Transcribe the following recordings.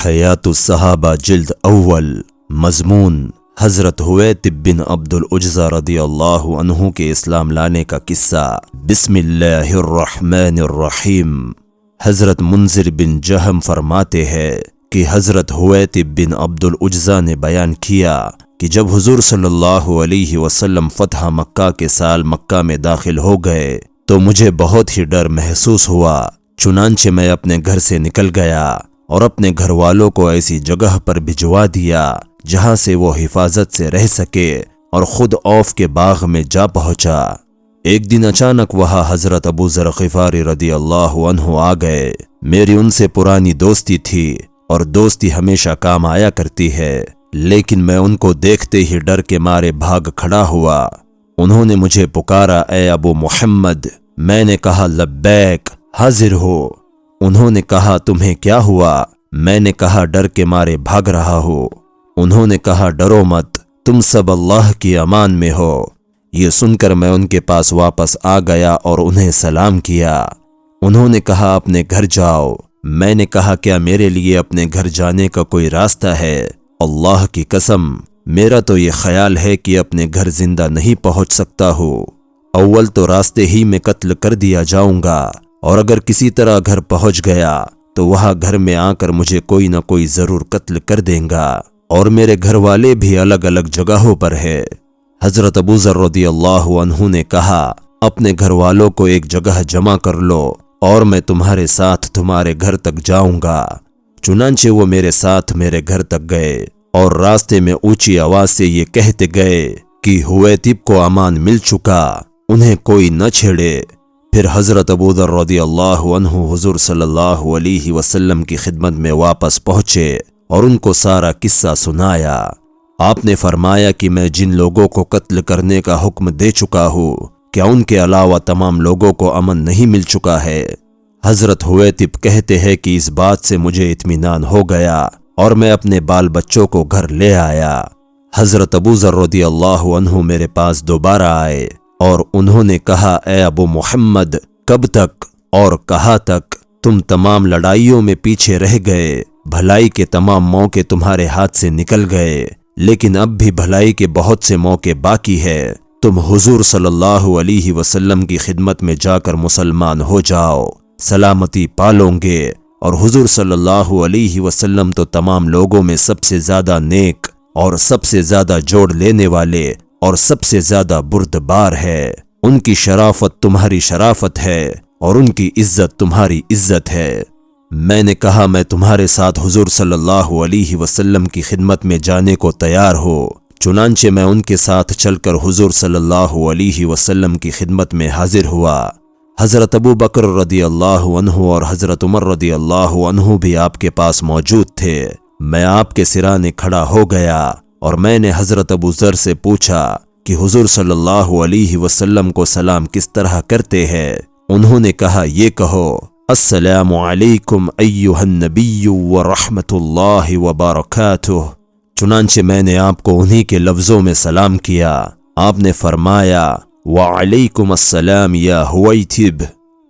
حیات الصحابہ جلد اول مضمون حضرت ہویتب بن عبد العجزہ رضی اللہ عنہ کے اسلام لانے کا قصہ۔ بسم اللہ الرحمن الرحیم۔ حضرت منذر بن جہم فرماتے ہیں کہ حضرت ہویتب بن عبد العجزہ نے بیان کیا کہ جب حضور صلی اللہ علیہ وسلم فتح مکہ کے سال مکہ میں داخل ہو گئے تو مجھے بہت ہی ڈر محسوس ہوا، چنانچہ میں اپنے گھر سے نکل گیا اور اپنے گھر والوں کو ایسی جگہ پر بھجوا دیا جہاں سے وہ حفاظت سے رہ سکے اور خود اوف کے باغ میں جا پہنچا۔ ایک دن اچانک وہاں حضرت ابو ذر غفاری رضی اللہ عنہ آ گئے۔ میری ان سے پرانی دوستی تھی اور دوستی ہمیشہ کام آیا کرتی ہے، لیکن میں ان کو دیکھتے ہی ڈر کے مارے بھاگ کھڑا ہوا۔ انہوں نے مجھے پکارا، اے ابو محمد۔ میں نے کہا لبیک، حاضر ہو۔ انہوں نے کہا تمہیں کیا ہوا؟ میں نے کہا ڈر کے مارے بھاگ رہا ہو۔ انہوں نے کہا ڈرو مت، تم سب اللہ کی امان میں ہو۔ یہ سن کر میں ان کے پاس واپس آ گیا اور انہیں سلام کیا۔ انہوں نے کہا اپنے گھر جاؤ۔ میں نے کہا کیا میرے لیے اپنے گھر جانے کا کوئی راستہ ہے؟ اللہ کی قسم میرا تو یہ خیال ہے کہ اپنے گھر زندہ نہیں پہنچ سکتا ہوں۔ اول تو راستے ہی میں قتل کر دیا جاؤں گا، اور اگر کسی طرح گھر پہنچ گیا تو وہاں گھر میں آ کر مجھے کوئی نہ کوئی ضرور قتل کر دیں گا، اور میرے گھر والے بھی الگ الگ جگہوں پر ہے۔ حضرت ابو ذر رضی اللہ عنہ نے کہا اپنے گھر والوں کو ایک جگہ جمع کر لو اور میں تمہارے ساتھ تمہارے گھر تک جاؤں گا۔ چنانچہ وہ میرے ساتھ میرے گھر تک گئے اور راستے میں اونچی آواز سے یہ کہتے گئے کہ ہویتب کو امان مل چکا، انہیں کوئی نہ چھیڑے۔ پھر حضرت ابو ذر رضی اللہ عنہ حضور صلی اللہ علیہ وسلم کی خدمت میں واپس پہنچے اور ان کو سارا قصہ سنایا۔ آپ نے فرمایا کہ میں جن لوگوں کو قتل کرنے کا حکم دے چکا ہوں، کیا ان کے علاوہ تمام لوگوں کو امن نہیں مل چکا ہے؟ حضرت ہویتب کہتے ہیں کہ اس بات سے مجھے اطمینان ہو گیا اور میں اپنے بال بچوں کو گھر لے آیا۔ حضرت ابو ذر رضی اللہ عنہ میرے پاس دوبارہ آئے اور انہوں نے کہا اے ابو محمد، کب تک اور کہاں تک تم تمام لڑائیوں میں پیچھے رہ گئے؟ بھلائی کے تمام موقع تمہارے ہاتھ سے نکل گئے، لیکن اب بھی بھلائی کے بہت سے موقع باقی ہے۔ تم حضور صلی اللہ علیہ وسلم کی خدمت میں جا کر مسلمان ہو جاؤ، سلامتی پالو گے، اور حضور صلی اللہ علیہ وسلم تو تمام لوگوں میں سب سے زیادہ نیک اور سب سے زیادہ جوڑ لینے والے اور سب سے زیادہ بردبار ہے۔ ان کی شرافت تمہاری شرافت ہے اور ان کی عزت تمہاری عزت ہے۔ میں نے کہا میں تمہارے ساتھ حضور صلی اللہ علیہ وسلم کی خدمت میں جانے کو تیار ہو۔ چنانچہ میں ان کے ساتھ چل کر حضور صلی اللہ علیہ وسلم کی خدمت میں حاضر ہوا۔ حضرت ابو بکر رضی اللہ عنہ اور حضرت عمر رضی اللہ عنہ بھی آپ کے پاس موجود تھے۔ میں آپ کے سرانے کھڑا ہو گیا اور میں نے حضرت ابو ذر سے پوچھا کہ حضور صلی اللہ علیہ وسلم کو سلام کس طرح کرتے ہیں؟ انہوں نے کہا یہ کہو، السلام علیکم ایھا النبی ورحمۃ اللہ وبرکاتہ۔ چنانچہ میں نے آپ کو انہی کے لفظوں میں سلام کیا۔ آپ نے فرمایا وعلیکم السلام یا ہویتب۔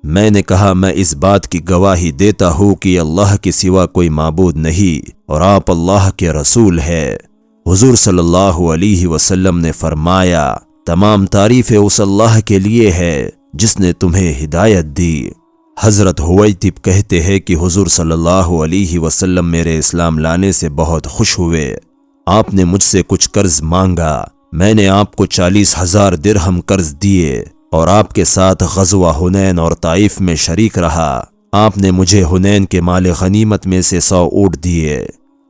میں نے کہا میں اس بات کی گواہی دیتا ہوں کہ اللہ کے سوا کوئی معبود نہیں اور آپ اللہ کے رسول ہے۔ حضور صلی اللہ علیہ وسلم نے فرمایا تمام تعریفیں اس اللہ کے لیے ہے جس نے تمہیں ہدایت دی۔ حضرت ہویتب کہتے ہیں کہ حضور صلی اللہ علیہ وسلم میرے اسلام لانے سے بہت خوش ہوئے۔ آپ نے مجھ سے کچھ قرض مانگا، میں نے آپ کو 40,000 درہم قرض دیے اور آپ کے ساتھ غزوہ حنین اور طائف میں شریک رہا۔ آپ نے مجھے حنین کے مال غنیمت میں سے 100 اونٹ دیے۔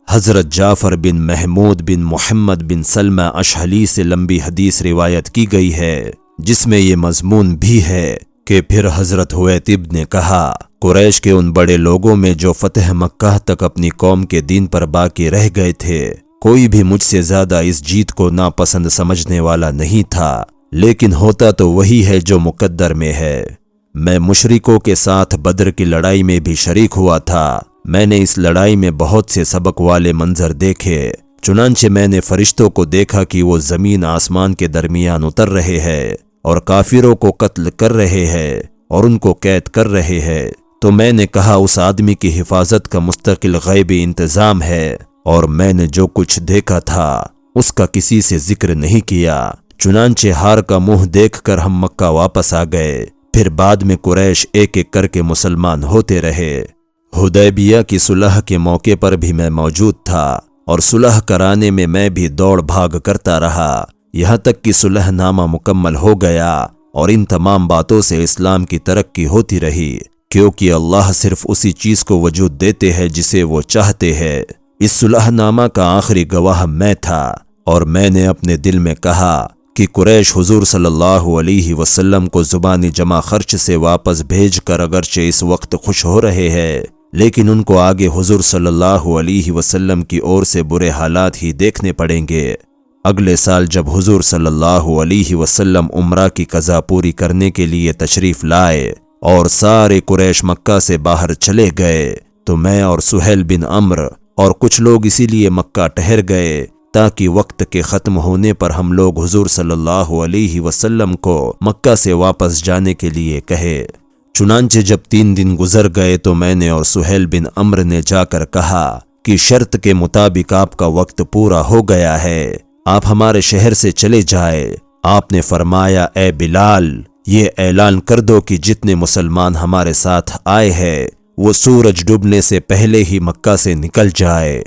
حضرت جعفر بن محمود بن محمد بن سلمہ اشہلی سے لمبی حدیث روایت کی گئی ہے جس میں یہ مضمون بھی ہے کہ پھر حضرت ہویتب نے کہا قریش کے ان بڑے لوگوں میں جو فتح مکہ تک اپنی قوم کے دین پر باقی رہ گئے تھے، کوئی بھی مجھ سے زیادہ اس جیت کو ناپسند سمجھنے والا نہیں تھا، لیکن ہوتا تو وہی ہے جو مقدر میں ہے۔ میں مشرکوں کے ساتھ بدر کی لڑائی میں بھی شریک ہوا تھا۔ میں نے اس لڑائی میں بہت سے سبق والے منظر دیکھے۔ چنانچہ میں نے فرشتوں کو دیکھا کہ وہ زمین آسمان کے درمیان اتر رہے ہیں اور کافروں کو قتل کر رہے ہیں اور ان کو قید کر رہے ہیں۔ تو میں نے کہا اس آدمی کی حفاظت کا مستقل غیبی انتظام ہے، اور میں نے جو کچھ دیکھا تھا اس کا کسی سے ذکر نہیں کیا۔ چنانچہ ہار کا منہ دیکھ کر ہم مکہ واپس آ گئے۔ پھر بعد میں قریش ایک ایک کر کے مسلمان ہوتے رہے۔ حدیبیہ کی صلح کے موقع پر بھی میں موجود تھا، اور صلح کرانے میں میں بھی دوڑ بھاگ کرتا رہا، یہاں تک کہ صلح نامہ مکمل ہو گیا، اور ان تمام باتوں سے اسلام کی ترقی ہوتی رہی، کیونکہ اللہ صرف اسی چیز کو وجود دیتے ہیں جسے وہ چاہتے ہیں۔ اس صلح نامہ کا آخری گواہ میں تھا، اور میں نے اپنے دل میں کہا کہ قریش حضور صلی اللہ علیہ وسلم کو زبانی جمع خرچ سے واپس بھیج کر اگرچہ اس وقت خوش ہو رہے ہیں، لیکن ان کو آگے حضور صلی اللہ علیہ وسلم کی اور سے برے حالات ہی دیکھنے پڑیں گے۔ اگلے سال جب حضور صلی اللہ علیہ وسلم عمرہ کی قضا پوری کرنے کے لیے تشریف لائے اور سارے قریش مکہ سے باہر چلے گئے، تو میں اور سہیل بن عمرو اور کچھ لوگ اسی لیے مکہ ٹھہر گئے تاکہ وقت کے ختم ہونے پر ہم لوگ حضور صلی اللہ علیہ وسلم کو مکہ سے واپس جانے کے لیے کہے۔ چنانچہ جب 3 دن گزر گئے تو میں نے اور سہیل بن عمرو نے جا کر کہا کہ شرط کے مطابق آپ کا وقت پورا ہو گیا ہے، آپ ہمارے شہر سے چلے جائے۔ آپ نے فرمایا، اے بلال، یہ اعلان کر دو کہ جتنے مسلمان ہمارے ساتھ آئے ہیں وہ سورج ڈوبنے سے پہلے ہی مکہ سے نکل جائے۔